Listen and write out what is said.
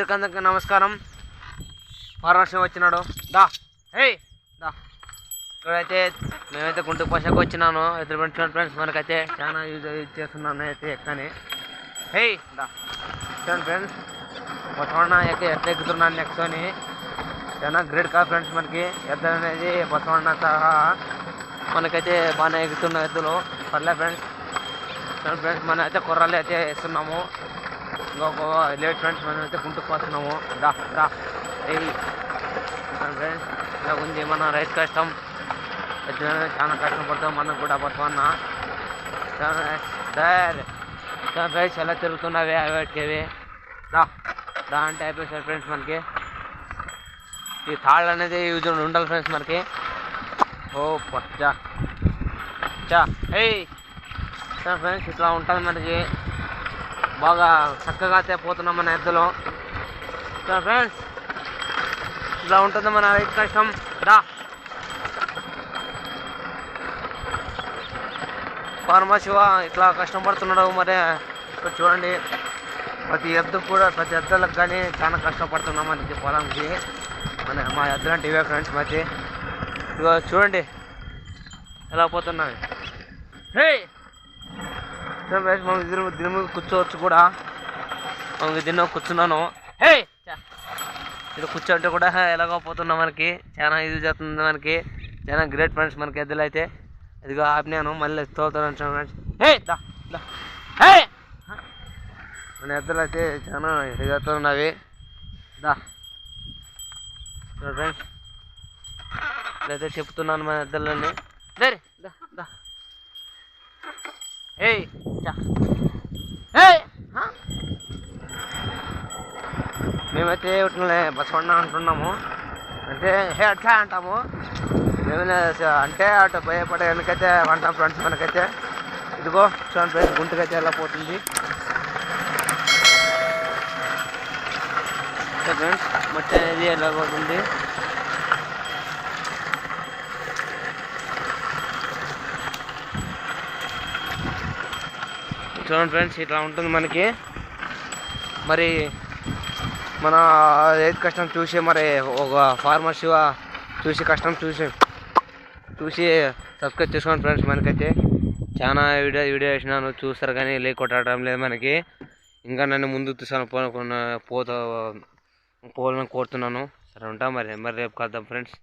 మిత్రులందరికీ నమస్కారం. పరమశివం వచ్చినాడు. దా హే దా. ఇక్కడైతే మేమైతే గుంటూరు పశకు వచ్చినాను. ఎదురు ఫ్రెండ్స్ మనకైతే చాలా యూజ్ చేస్తున్నాను అయితే ఎక్కని. హే దా చూడండి ఫ్రెండ్స్, బసవಣ್ణ ఎట్లా ఎక్కుతున్నాను నెక్స్ట్ అని. చాలా గ్రేట్ కా ఫ్రెండ్స్. మనకి ఎద్దు అనేది బసవಣ್ణ సహా మనకైతే బాగానే ఎక్కుతున్న ఎద్దులు పర్లే ఫ్రెండ్స్. చూడండి ఫ్రెండ్స్, మనం అయితే కుర్రాలు అయితే వేస్తున్నాము. ఇంకొక లేట్ ఫ్రెండ్స్, మనం అయితే గుంటూరు పోతున్నాము. దా దా ఫ్రెండ్స్, ఇలా ఉంది మన రైతు కష్టం. చాలా కష్టపడతాం మనం కూడా బసవಣ್ణ. రైస్ ఎలా తిరుగుతున్నవి వాటికి దా దా అంటే అయిపోయి ఫ్రెండ్స్. మనకి ఈ తాళ్ళు అనేది యూజ్ ఉండాలి ఫ్రెండ్స్ మనకి. ఓ పచ్చా చా హే ఫ్రెండ్స్, ఇట్లా ఉంటుంది మనకి. బాగా చక్కగా అయితే పోతున్నాం మన ఎద్దులో ఫ్రెండ్స్. ఇలా ఉంటుంది మన రైతు కష్టం. దా పరమశివ ఇట్లా కష్టపడుతున్నాడు. మరి ఇక్కడ చూడండి, ప్రతి ఎద్దులకు కానీ చాలా కష్టపడుతున్నాం మనకి పొలంకి. మా ఎద్దులు అంటే ఇవే ఫ్రెండ్స్. మరి ఇక చూడండి ఎలా పోతున్నాయి. హే ఫ్రెండ్స్, మనం దీని మీద కూర్చోవచ్చు కూడా. మనం దీన్ని కూర్చున్నాను. హే ఇది కూర్చోంటే కూడా ఎలాగో పోతున్నాం మనకి. చాలా యూజ్ అవుతుంది మనకి. చాలా గ్రేట్ ఫ్రెండ్స్ మనకి ఎద్దులు అయితే. ఇదిగో ఆపినాను, మళ్ళీ తోలుతాను ఫ్రెండ్స్. హే దా దా హే మన ఎద్దులు అయితే చాలా యూజ్ అవుతున్నవి. దా ఫ్రెండ్స్, ఇదైతే చెప్తున్నాను మన ఎద్దులని. సరే దా దా హే హే మేమైతే ఇట్లనే బసవಣ್ణ అంటున్నాము. అంటే హే అట్లా అంటాము మేమైనా. అంటే అటు భయపడే వెనకైతే అంటాం ఫ్రెండ్స్ మనకైతే. ఇదిగో చూడండి ఫ్రెండ్స్, గుంటకైతే ఎలా పోతుంది ఫ్రెండ్స్. మట్టి అనేది ఎలా పోతుంది. చూడండి ఫ్రెండ్స్, ఇట్లా ఉంటుంది మనకి. మరి మన రైతు కష్టం చూసి, మరి ఒక ఫార్మర్ శివ చూసి కష్టం చూసి సబ్స్క్రైబ్ చేసుకోండి ఫ్రెండ్స్. మనకైతే చాలా వీడియో వేసినాను, చూస్తారు కానీ కొట్టడం లేదు మనకి. ఇంకా నన్ను ముందుకు తీసాను పోవాలని కోరుతున్నాను. సరే ఉంటా మరి రేపు కలుద్దాం ఫ్రెండ్స్.